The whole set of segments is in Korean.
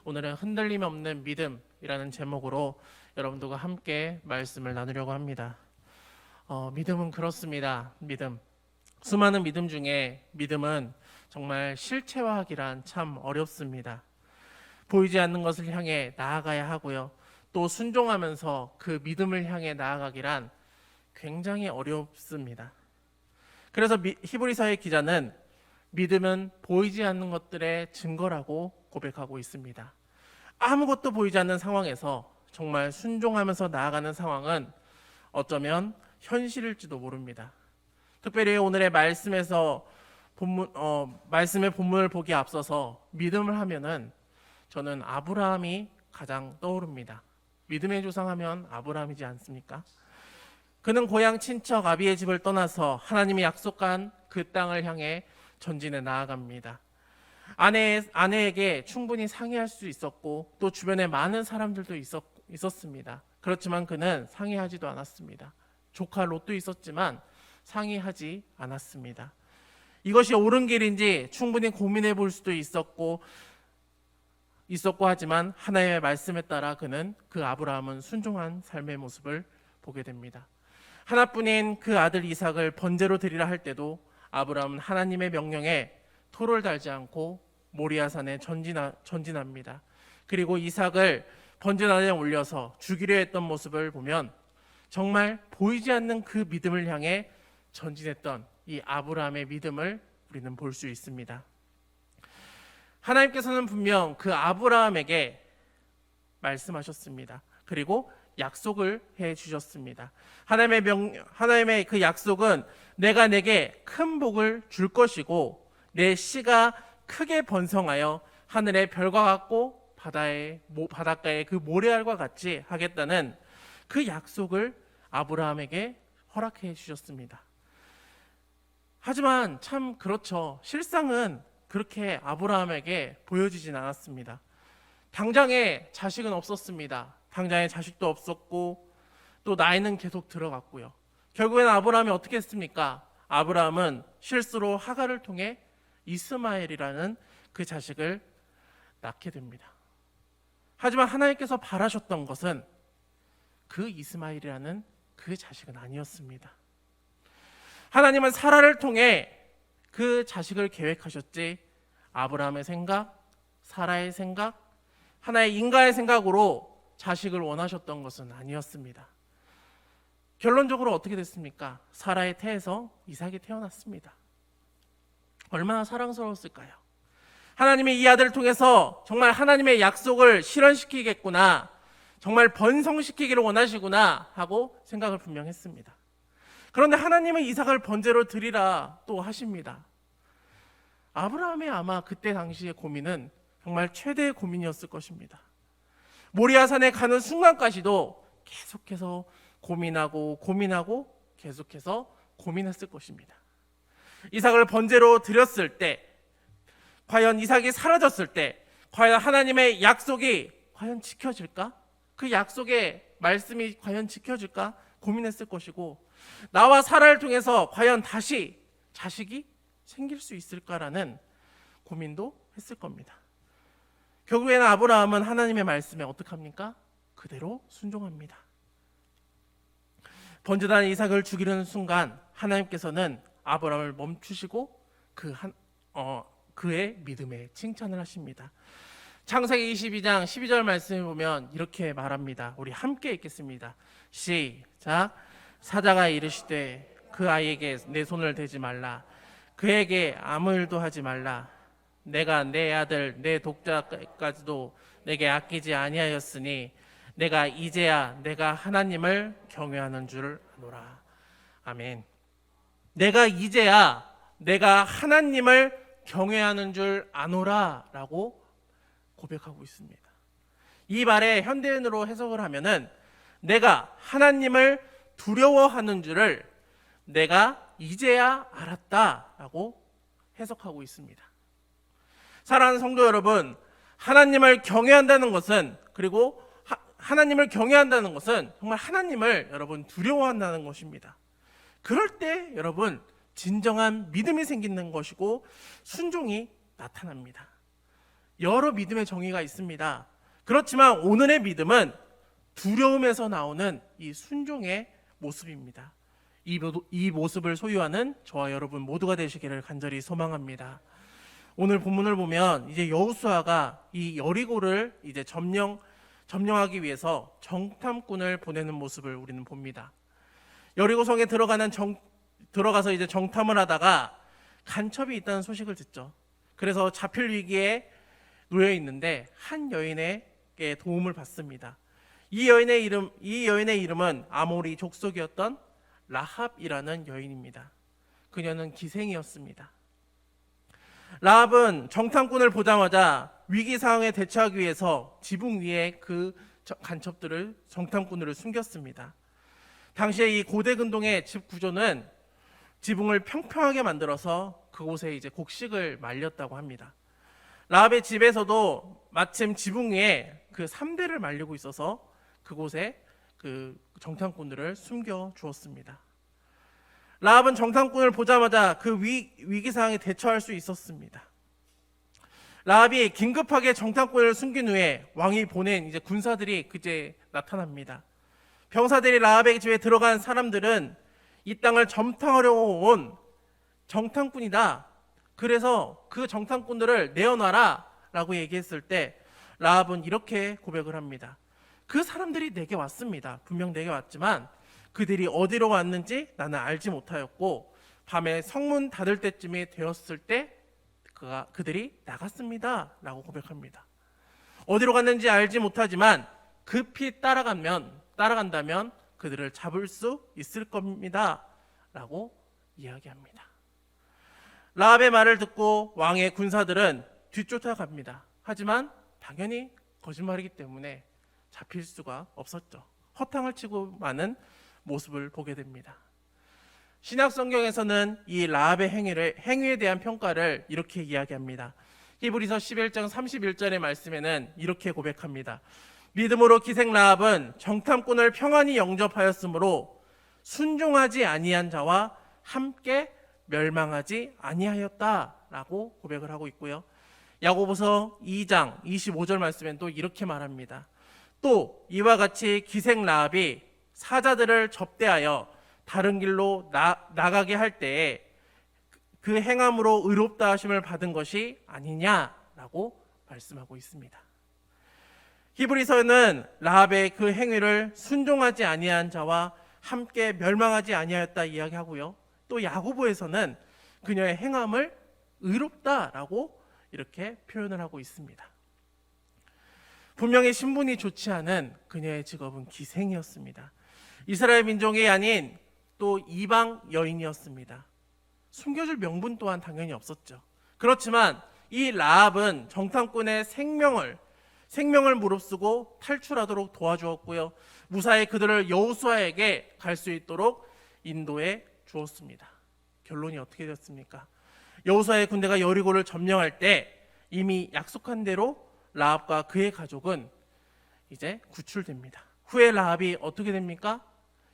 오늘은 흔들림 없는 믿음이라는 제목으로 여러분들과 함께 말씀을 나누려고 합니다. 믿음은 그렇습니다. 믿음. 수많은 믿음 중에 믿음은 정말 실체화하기란 참 어렵습니다. 보이지 않는 것을 향해 나아가야 하고요. 또 순종하면서 그 믿음을 향해 나아가기란 굉장히 어렵습니다. 그래서 히브리서의 기자는 믿음은 보이지 않는 것들의 증거라고 고백하고 있습니다. 아무것도 보이지 않는 상황에서 정말 순종하면서 나아가는 상황은 어쩌면 현실일지도 모릅니다. 특별히 오늘의 말씀에서 말씀의 본문을 보기에 앞서서 믿음을 하면은 저는 아브라함이 가장 떠오릅니다. 믿음의 조상하면 아브라함이지 않습니까? 그는 고향 친척 아비의 집을 떠나서 하나님이 약속한 그 땅을 향해 전진해 나아갑니다. 아내에게 충분히 상의할 수 있었고 또 주변에 많은 사람들도 있었습니다. 그렇지만 그는 상의하지도 않았습니다. 조카 롯도 있었지만 상의하지 않았습니다. 이것이 옳은 길인지 충분히 고민해 볼 수도 있었고 하지만 하나님의 말씀에 따라 그 아브라함은 순종한 삶의 모습을 보게 됩니다. 하나뿐인 그 아들 이삭을 번제로 드리라 할 때도 아브라함은 하나님의 명령에 토를 달지 않고 모리아산에 전진합니다. 그리고 이삭을 번제단에 올려서 죽이려 했던 모습을 보면 정말 보이지 않는 그 믿음을 향해 전진했던 이 아브라함의 믿음을 우리는 볼 수 있습니다. 하나님께서는 분명 그 아브라함에게 말씀하셨습니다. 그리고 약속을 해 주셨습니다. 하나님의 그 약속은 내가 내게 큰 복을 줄 것이고 내 씨가 크게 번성하여 하늘의 별과 같고 바닷가의 그 모래알과 같이 하겠다는 그 약속을 아브라함에게 허락해 주셨습니다. 하지만 참 그렇죠. 실상은 그렇게 아브라함에게 보여지진 않았습니다. 당장에 자식은 없었습니다. 당장에 자식도 없었고 또 나이는 계속 들어갔고요. 결국에는 아브라함이 어떻게 했습니까? 아브라함은 실수로 하갈을 통해 이스마엘이라는 그 자식을 낳게 됩니다. 하지만 하나님께서 바라셨던 것은 그 이스마엘이라는 그 자식은 아니었습니다. 하나님은 사라를 통해 그 자식을 계획하셨지 아브라함의 생각, 사라의 생각, 하나의 인간의 생각으로 자식을 원하셨던 것은 아니었습니다. 결론적으로 어떻게 됐습니까? 사라의 태에서 이삭이 태어났습니다. 얼마나 사랑스러웠을까요? 하나님이 이 아들을 통해서 정말 하나님의 약속을 실현시키겠구나, 정말 번성시키기를 원하시구나 하고 생각을 분명 했습니다. 그런데 하나님은 이삭을 번제로 드리라 또 하십니다. 아브라함의 아마 그때 당시의 고민은 정말 최대의 고민이었을 것입니다. 모리아산에 가는 순간까지도 계속해서 고민하고 계속해서 고민했을 것입니다. 이삭을 번제로 드렸을 때, 과연 이삭이 사라졌을 때 과연 하나님의 약속이 과연 지켜질까? 그 약속의 말씀이 과연 지켜질까? 고민했을 것이고, 나와 사라를 통해서 과연 다시 자식이 생길 수 있을까라는 고민도 했을 겁니다. 결국에는 아브라함은 하나님의 말씀에 어떻게 합니까? 그대로 순종합니다. 번제단 이삭을 죽이려는 순간 하나님께서는 아브라함을 멈추시고 그의 믿음에 칭찬을 하십니다. 창세기 22장 12절 말씀을 보면 이렇게 말합니다. 우리 함께 읽겠습니다. 시작. 사자가 이르시되 그 아이에게 내 손을 대지 말라. 그에게 아무 일도 하지 말라. 내가 내 아들 내 독자까지도 내게 아끼지 아니하였으니 내가 이제야 내가 하나님을 경외하는 줄 아노라. 아멘. 내가 이제야 내가 하나님을 경외하는 줄 아노라 라고 고백하고 있습니다. 이 말에 현대인으로 해석을 하면은 내가 하나님을 두려워하는 줄을 내가 이제야 알았다 라고 해석하고 있습니다. 사랑하는 성도 여러분, 하나님을 경외한다는 것은, 그리고 하나님을 경외한다는 것은 정말 하나님을 여러분 두려워한다는 것입니다. 그럴 때 여러분 진정한 믿음이 생기는 것이고 순종이 나타납니다. 여러 믿음의 정의가 있습니다. 그렇지만 오늘의 믿음은 두려움에서 나오는 이 순종의 모습입니다. 이 모습을 소유하는 저와 여러분 모두가 되시기를 간절히 소망합니다. 오늘 본문을 보면 이제 여호수아가 이 여리고를 이제 점령하기 위해서 정탐꾼을 보내는 모습을 우리는 봅니다. 여리고 성에 들어가서 이제 정탐을 하다가 간첩이 있다는 소식을 듣죠. 그래서 잡힐 위기에 놓여 있는데 한 여인에게 도움을 받습니다. 이 여인의 이름은 아모리 족속이었던 라합이라는 여인입니다. 그녀는 기생이었습니다. 라합은 정탐꾼을 보자마자 위기 상황에 대처하기 위해서 지붕 위에 그 간첩들을 정탐꾼들을 숨겼습니다. 당시에 이 고대 근동의 집 구조는 지붕을 평평하게 만들어서 그곳에 이제 곡식을 말렸다고 합니다. 라합의 집에서도 마침 지붕 위에 그 3대를 말리고 있어서 그곳에 그 정탐꾼들을 숨겨 주었습니다. 라합은 정탐꾼을 보자마자 그 위기 상황에 대처할 수 있었습니다. 라합이 긴급하게 정탐꾼을 숨긴 후에 왕이 보낸 이제 군사들이 그제 나타납니다. 병사들이 라합의 집에 들어간 사람들은 이 땅을 점탕하려고 온 정탐꾼이다. 그래서 그 정탐꾼들을 내어놔라 라고 얘기했을 때 라합은 이렇게 고백을 합니다. 그 사람들이 내게 왔습니다. 분명 내게 왔지만 그들이 어디로 왔는지 나는 알지 못하였고 밤에 성문 닫을 때쯤이 되었을 때 그들이 나갔습니다 라고 고백합니다. 어디로 갔는지 알지 못하지만 급히 따라간다면 그들을 잡을 수 있을 겁니다 라고 이야기합니다. 라합의 말을 듣고 왕의 군사들은 뒤쫓아갑니다. 하지만 당연히 거짓말이기 때문에 잡힐 수가 없었죠. 허탕을 치고 마는 모습을 보게 됩니다. 신약 성경에서는 이 라합의 행위에 대한 평가를 이렇게 이야기합니다. 히브리서 11장 31절의 말씀에는 이렇게 고백합니다. 믿음으로 기생 라합은 정탐꾼을 평안히 영접하였으므로 순종하지 아니한 자와 함께 멸망하지 아니하였다라고 고백을 하고 있고요. 야고보서 2장 25절 말씀엔 또 이렇게 말합니다. 또 이와 같이 기생 라합이 사자들을 접대하여 다른 길로 나가게 할 때에 그 행함으로 의롭다 하심을 받은 것이 아니냐라고 말씀하고 있습니다. 히브리서는 라합의 그 행위를 순종하지 아니한 자와 함께 멸망하지 아니하였다 이야기하고요. 또 야고보에서는 그녀의 행함을 의롭다라고 이렇게 표현을 하고 있습니다. 분명히 신분이 좋지 않은 그녀의 직업은 기생이었습니다. 이스라엘 민족이 아닌 또 이방 여인이었습니다. 숨겨줄 명분 또한 당연히 없었죠. 그렇지만 이 라합은 정탐꾼의 생명을 무릅쓰고 탈출하도록 도와주었고요. 무사히 그들을 여호수아에게 갈 수 있도록 인도해 주었습니다. 결론이 어떻게 되었습니까? 여호수아의 군대가 여리고를 점령할 때 이미 약속한 대로 라합과 그의 가족은 이제 구출됩니다. 후에 라합이 어떻게 됩니까?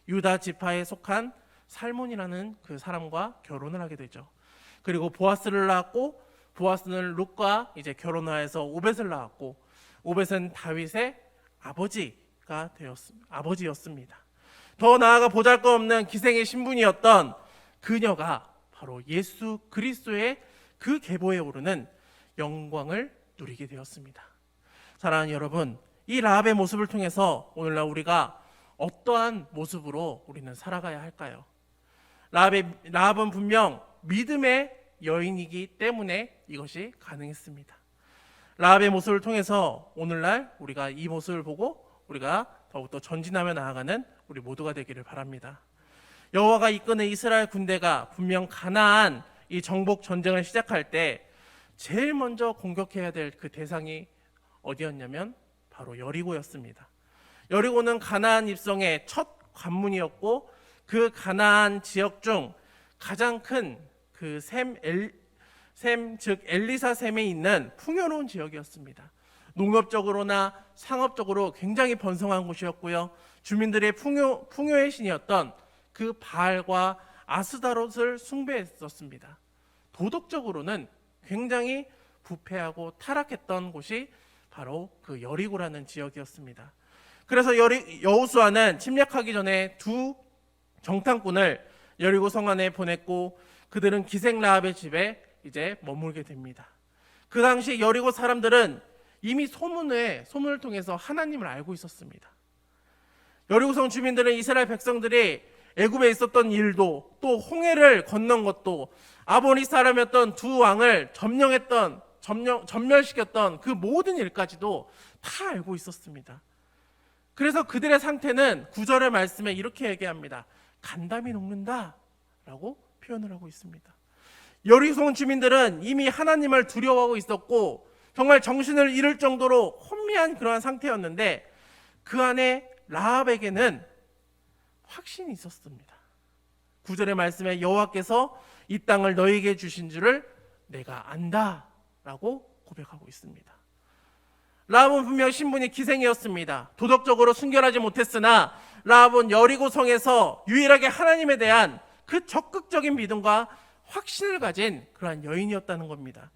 유다 지파에 속한 살몬이라는 그 사람과 결혼을 하게 되죠. 그리고 보아스를 낳았고 보아스는 룻과 이제 결혼하여서 오벳을 낳았고 오벳은 다윗의 아버지였습니다. 더 나아가 보잘것없는 기생의 신분이었던 그녀가 바로 예수 그리스도의 그 계보에 오르는 영광을 누리게 되었습니다. 사랑하는 여러분, 이 라합의 모습을 통해서 오늘날 우리가 어떠한 모습으로 우리는 살아가야 할까요? 라합은 분명 믿음의 여인이기 때문에 이것이 가능했습니다. 라합의 모습을 통해서 오늘날 우리가 이 모습을 보고 우리가 더욱더 전진하며 나아가는 우리 모두가 되기를 바랍니다. 여호와가 이끄는 이스라엘 군대가 분명 가나안 이 정복 전쟁을 시작할 때 제일 먼저 공격해야 될 그 대상이 어디였냐면 바로 여리고였습니다. 여리고는 가나안 입성의 첫 관문이었고 그 가나안 지역 중 가장 큰 그 즉 엘리사 샘에 있는 풍요로운 지역이었습니다. 농업적으로나 상업적으로 굉장히 번성한 곳이었고요. 주민들의 풍요의 신이었던 그 바알과 아스다롯을 숭배했었습니다. 도덕적으로는 굉장히 부패하고 타락했던 곳이 바로 그 여리고라는 지역이었습니다. 그래서 여호수아는 침략하기 전에 두 정탐꾼을 여리고 성 안에 보냈고 그들은 기생 라합의 집에 이제 머물게 됩니다. 그 당시 여리고 사람들은 이미 소문을 통해서 하나님을 알고 있었습니다. 여리고성 주민들은 이스라엘 백성들이 애굽에 있었던 일도 또 홍해를 건넌 것도 아모리 사람이었던 두 왕을 전멸시켰던 그 모든 일까지도 다 알고 있었습니다. 그래서 그들의 상태는 9절의 말씀에 이렇게 얘기합니다. 간담이 녹는다 라고 표현을 하고 있습니다. 여리고성 주민들은 이미 하나님을 두려워하고 있었고 정말 정신을 잃을 정도로 혼미한 그러한 상태였는데 그 안에 라합에게는 확신이 있었습니다. 9절의 말씀에 여호와께서 이 땅을 너희에게 주신 줄을 내가 안다 라고 고백하고 있습니다. 라합은 분명 신분이 기생이었습니다. 도덕적으로 순결하지 못했으나 라합은 여리고성에서 유일하게 하나님에 대한 그 적극적인 믿음과 확신을 가진 그러한 여인이었다는 겁니다.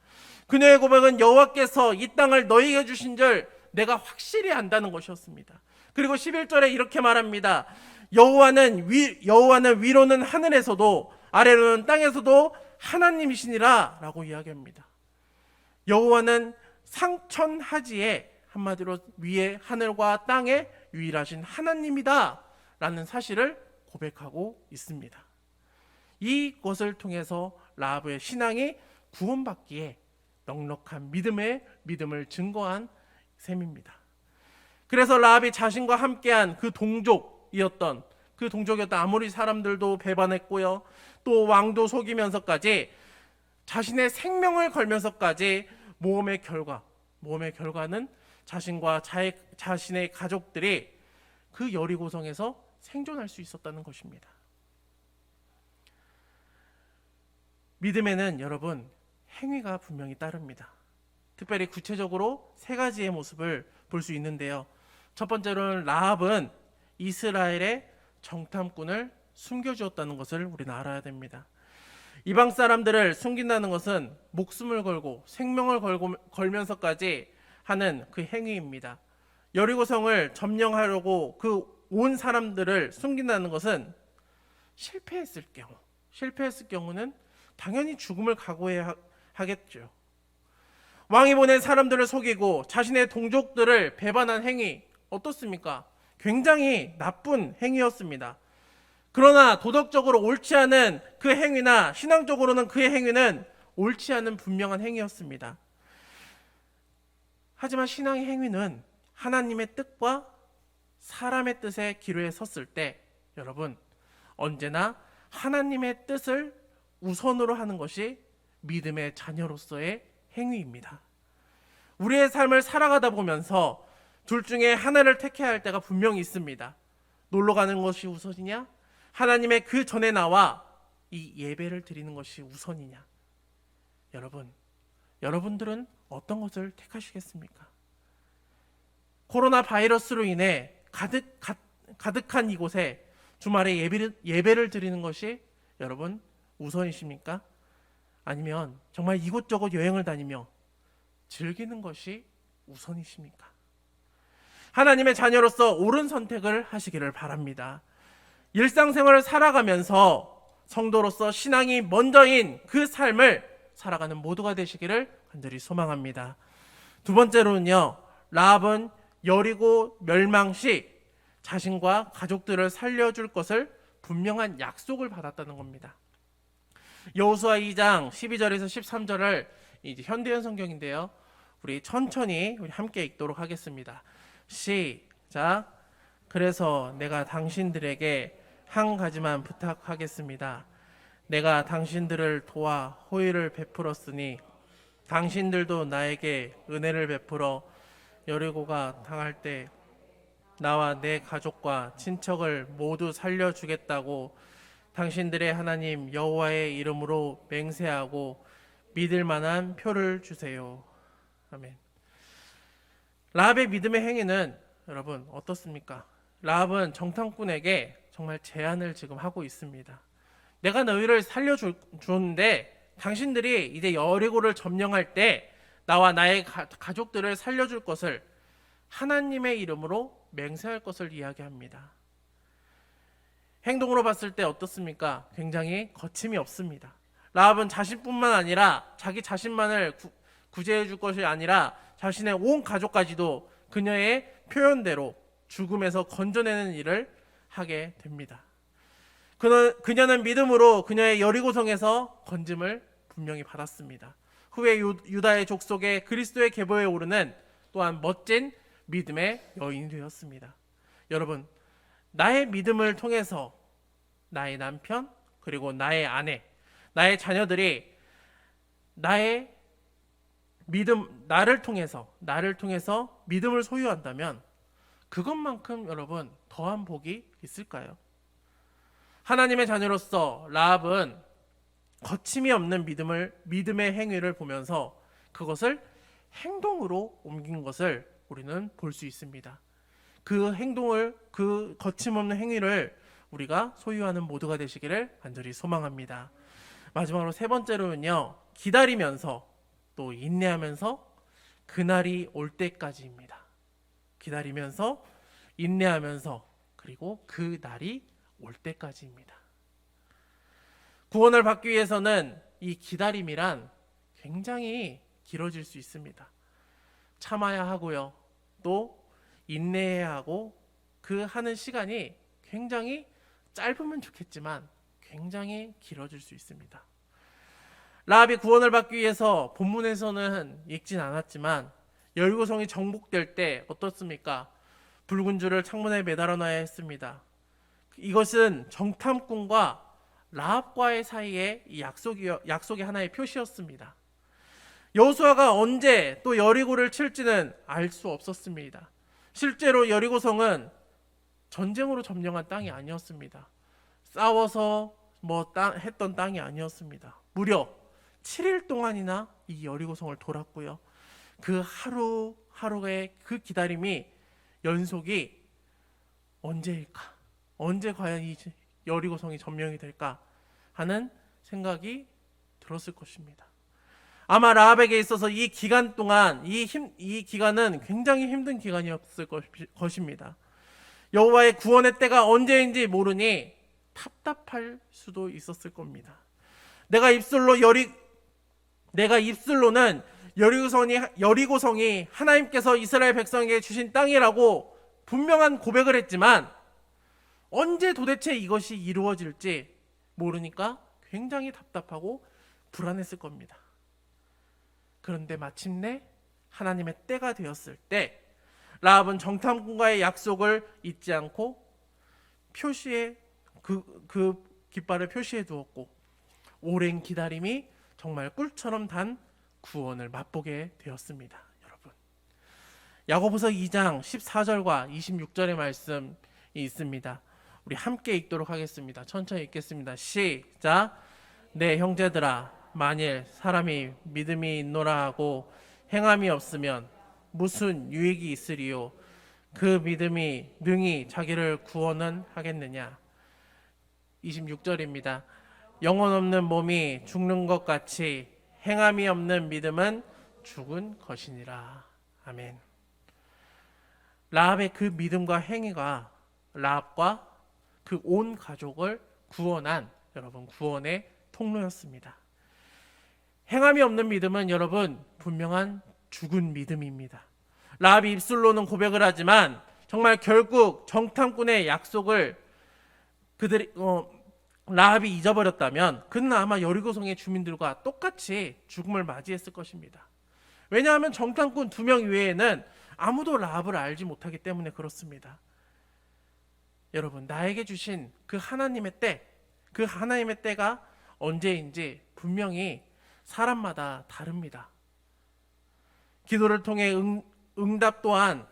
그녀의 고백은 여호와께서 이 땅을 너희에게 주신 줄 내가 확실히 안다는 것이었습니다. 그리고 11절에 이렇게 말합니다. 여호와는 위로는 하늘에서도 아래로는 땅에서도 하나님이시니라 라고 이야기합니다. 여호와는 상천하지에 한마디로 위에 하늘과 땅에 유일하신 하나님이다 라는 사실을 고백하고 있습니다. 이것을 통해서 라합의 신앙이 구원받기에 넉넉한 믿음을 증거한 셈입니다. 그래서 라합이 자신과 함께한 그 동족이었던 아모리 사람들도 배반했고요. 또 왕도 속이면서까지 자신의 생명을 걸면서까지 모험의 결과는 자신과 자신의 가족들이 그 여리고성에서 생존할 수 있었다는 것입니다. 믿음에는 여러분 행위가 분명히 따릅니다. 특별히 구체적으로 세 가지의 모습을 볼 수 있는데요. 첫 번째로는 라합은 이스라엘의 정탐꾼을 숨겨주었다는 것을 우리는 알아야 됩니다. 이방 사람들을 숨긴다는 것은 목숨을 걸고 생명을 걸면서까지 하는 그 행위입니다. 여리고성을 점령하려고 그 온 사람들을 숨긴다는 것은 실패했을 경우는 당연히 죽음을 각오해야 하겠죠. 왕이 보낸 사람들을 속이고 자신의 동족들을 배반한 행위 어떻습니까? 굉장히 나쁜 행위였습니다. 그러나 도덕적으로 옳지 않은 그 행위나 신앙적으로는 그의 행위는 옳지 않은 분명한 행위였습니다. 하지만 신앙의 행위는 하나님의 뜻과 사람의 뜻의 기로에 섰을 때 여러분 언제나 하나님의 뜻을 우선으로 하는 것이 믿음의 자녀로서의 행위입니다. 우리의 삶을 살아가다 보면서 둘 중에 하나를 택해야 할 때가 분명히 있습니다. 놀러 가는 것이 우선이냐? 하나님의 그 전에 나와 이 예배를 드리는 것이 우선이냐? 여러분들은 어떤 것을 택하시겠습니까? 코로나 바이러스로 인해 가득한 이곳에 주말에 예배를 드리는 것이 여러분 우선이십니까? 아니면 정말 이곳저곳 여행을 다니며 즐기는 것이 우선이십니까? 하나님의 자녀로서 옳은 선택을 하시기를 바랍니다. 일상생활을 살아가면서 성도로서 신앙이 먼저인 그 삶을 살아가는 모두가 되시기를 간절히 소망합니다. 두 번째로는요, 라합은 여리고 멸망 시 자신과 가족들을 살려줄 것을 분명한 약속을 받았다는 겁니다. 여호수아 2장 12절에서 13절을 이제 현대현 성경인데요. 우리 천천히 함께 읽도록 하겠습니다. 시작. 그래서 내가 당신들에게 한 가지만 부탁하겠습니다. 내가 당신들을 도와 호의를 베풀었으니 당신들도 나에게 은혜를 베풀어 여리고가 당할 때 나와 내 가족과 친척을 모두 살려주겠다고 당신들의 하나님 여호와의 이름으로 맹세하고 믿을 만한 표를 주세요. 아멘. 라합의 믿음의 행위는 여러분 어떻습니까? 라합은 정탐꾼에게 정말 제안을 지금 하고 있습니다. 내가 너희를 살려주는데 당신들이 이제 여리고를 점령할 때 나와 나의 가족들을 살려줄 것을 하나님의 이름으로 맹세할 것을 이야기합니다. 행동으로 봤을 때 어떻습니까? 굉장히 거침이 없습니다. 라합은 자신뿐만 아니라 자기 자신만을 구제해 줄 것이 아니라 자신의 온 가족까지도 그녀의 표현대로 죽음에서 건져내는 일을 하게 됩니다. 그녀는 믿음으로 그녀의 여리고성에서 건짐을 분명히 받았습니다. 후에 유다의 족속에 그리스도의 계보에 오르는 또한 멋진 믿음의 여인이 되었습니다. 여러분, 나의 믿음을 통해서 나의 남편 그리고 나의 아내, 나의 자녀들이 나의 믿음, 나를 통해서 믿음을 소유한다면 그것만큼 여러분 더한 복이 있을까요? 하나님의 자녀로서 라합은 거침이 없는 믿음의 행위를 보면서 그것을 행동으로 옮긴 것을 우리는 볼 수 있습니다. 그 거침없는 행위를 우리가 소유하는 모두가 되시기를 간절히 소망합니다. 마지막으로 세 번째로는요, 기다리면서 또 인내하면서 그날이 올 때까지입니다. 기다리면서 인내하면서 그리고 그 날이 올 때까지입니다. 구원을 받기 위해서는 이 기다림이란 굉장히 길어질 수 있습니다. 참아야 하고요. 또 인내해야 하고 그 하는 시간이 굉장히 짧으면 좋겠지만 굉장히 길어질 수 있습니다. 라합이 구원을 받기 위해서 본문에서는 읽진 않았지만 여리고성이 정복될 때 어떻습니까? 붉은 줄을 창문에 매달아 놔야 했습니다. 이것은 정탐꾼과 라합과의 사이의 약속의 하나의 표시였습니다. 여호수아가 언제 또 여리고를 칠지는 알 수 없었습니다. 실제로 여리고성은 전쟁으로 점령한 땅이 아니었습니다. 싸워서 했던 땅이 아니었습니다. 무려 7일 동안이나 이 여리고성을 돌았고요. 그 하루하루의 그 기다림이 연속이 언제일까? 언제 과연 이 여리고성이 점령이 될까 하는 생각이 들었을 것입니다. 아마 라합에게 있어서 이 기간 동안 이 기간은 굉장히 힘든 기간이었을 것입니다. 여호와의 구원의 때가 언제인지 모르니 답답할 수도 있었을 겁니다. 내가 입술로는 여리고성이 하나님께서 이스라엘 백성에게 주신 땅이라고 분명한 고백을 했지만 언제 도대체 이것이 이루어질지 모르니까 굉장히 답답하고 불안했을 겁니다. 그런데 마침내 하나님의 때가 되었을 때 라합은 정탐꾼과의 약속을 잊지 않고 그 깃발을 표시해 두었고 오랜 기다림이 정말 꿀처럼 단 구원을 맛보게 되었습니다. 여러분, 야고보서 2장 14절과 26절의 말씀이 있습니다. 우리 함께 읽도록 하겠습니다. 천천히 읽겠습니다. 시작. 내 형제들아, 만일 사람이 믿음이 있노라 하고 행함이 없으면 무슨 유익이 있으리요? 그 믿음이 능히 자기를 구원은 하겠느냐? 26절입니다. 영혼 없는 몸이 죽는 것 같이 행함이 없는 믿음은 죽은 것이니라. 아멘. 라합의 그 믿음과 행위가 라합과 그 온 가족을 구원한 여러분 구원의 통로였습니다. 행함이 없는 믿음은 여러분 분명한 죽은 믿음입니다. 라합이 입술로는 고백을 하지만 정말 결국 정탐꾼의 약속을 라합이 잊어버렸다면 그는 아마 여리고성의 주민들과 똑같이 죽음을 맞이했을 것입니다. 왜냐하면 정탐꾼 2명 외에는 아무도 라합을 알지 못하기 때문에 그렇습니다. 여러분, 나에게 주신 그 하나님의 때가 언제인지 분명히 사람마다 다릅니다. 기도를 통해 응답 또한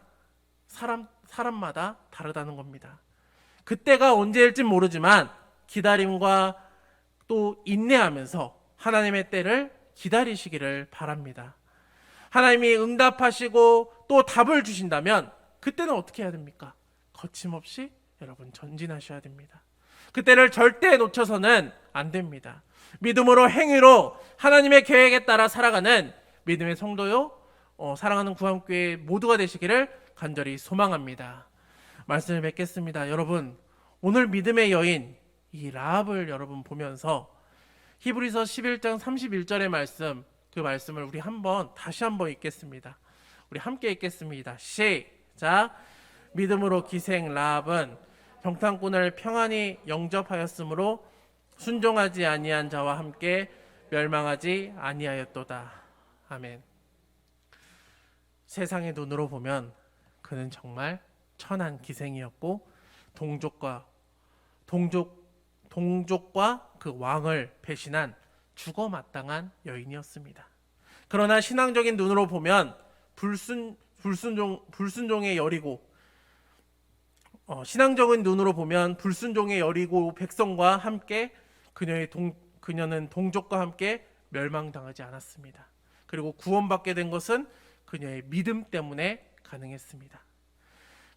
사람마다 다르다는 겁니다. 그때가 언제일진 모르지만 기다림과 또 인내하면서 하나님의 때를 기다리시기를 바랍니다. 하나님이 응답하시고 또 답을 주신다면 그때는 어떻게 해야 됩니까? 거침없이 여러분 전진하셔야 됩니다. 그때를 절대 놓쳐서는 안 됩니다. 믿음으로 행위로 하나님의 계획에 따라 살아가는 믿음의 성도요, 사랑하는 구한교회 모두가 되시기를 간절히 소망합니다. 말씀을 맺겠습니다. 여러분, 오늘 믿음의 여인 이 라합을 여러분 보면서 히브리서 11장 31절의 말씀, 그 말씀을 우리 다시 한번 읽겠습니다. 우리 함께 읽겠습니다. 시작. 믿음으로 기생 라합은 병탄꾼을 평안히 영접하였으므로 순종하지 아니한 자와 함께 멸망하지 아니하였도다. 아멘. 세상의 눈으로 보면 그는 정말 천한 기생이었고 동족과 그 왕을 배신한 죽어 마땅한 여인이었습니다. 그러나 신앙적인 눈으로 보면 불순종의 여리고, 신앙적인 눈으로 보면 불순종의 여리고 백성과 함께 그녀는 동족과 함께 멸망당하지 않았습니다. 그리고 구원받게 된 것은 그녀의 믿음 때문에 가능했습니다.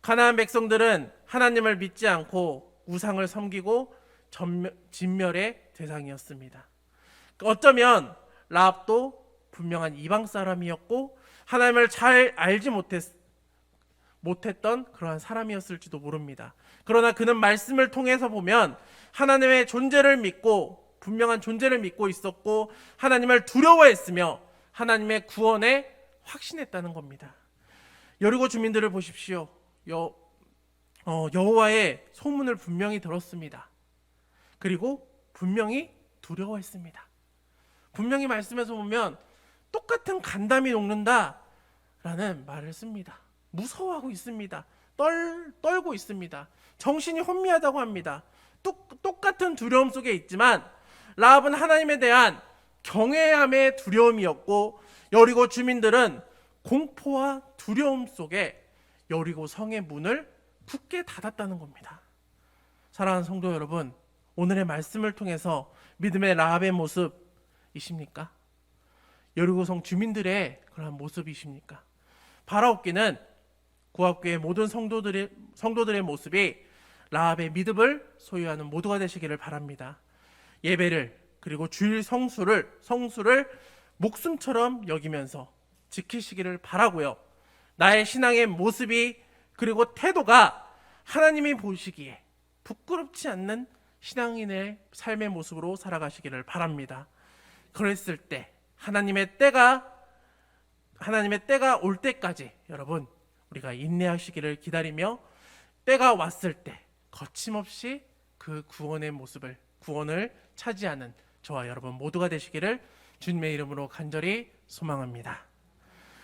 가나안 백성들은 하나님을 믿지 않고 우상을 섬기고 진멸의 대상이었습니다. 어쩌면 라합도 분명한 이방 사람이었고 하나님을 잘 알지 못했던 그러한 사람이었을지도 모릅니다. 그러나 그는 말씀을 통해서 보면 하나님의 존재를 믿고 분명한 존재를 믿고 있었고 하나님을 두려워했으며 하나님의 구원에 확신했다는 겁니다. 여리고 주민들을 보십시오. 여호와의 소문을 분명히 들었습니다. 그리고 분명히 두려워했습니다. 분명히 말씀에서 보면 똑같은 간담이 녹는다라는 말을 씁니다. 무서워하고 있습니다. 떨고 있습니다. 정신이 혼미하다고 합니다. 똑같은 두려움 속에 있지만 라합은 하나님에 대한 경외함의 두려움이었고 여리고 주민들은 공포와 두려움 속에 여리고 성의 문을 굳게 닫았다는 겁니다. 사랑하는 성도 여러분, 오늘의 말씀을 통해서 믿음의 라합의 모습이십니까? 여리고성 주민들의 그런 모습이십니까? 바라옵기는 구합교회 모든 성도들의 모습이 라합의 믿음을 소유하는 모두가 되시기를 바랍니다. 예배를 그리고 주일 성수를 목숨처럼 여기면서 지키시기를 바라고요. 나의 신앙의 모습이 그리고 태도가 하나님이 보시기에 부끄럽지 않는 신앙인의 삶의 모습으로 살아가시기를 바랍니다. 그랬을 때 하나님의 때가 올 때까지 여러분 우리가 인내하시기를 기다리며 때가 왔을 때 거침없이 그 구원을 차지하는 저와 여러분 모두가 되시기를 주님의 이름으로 간절히 소망합니다.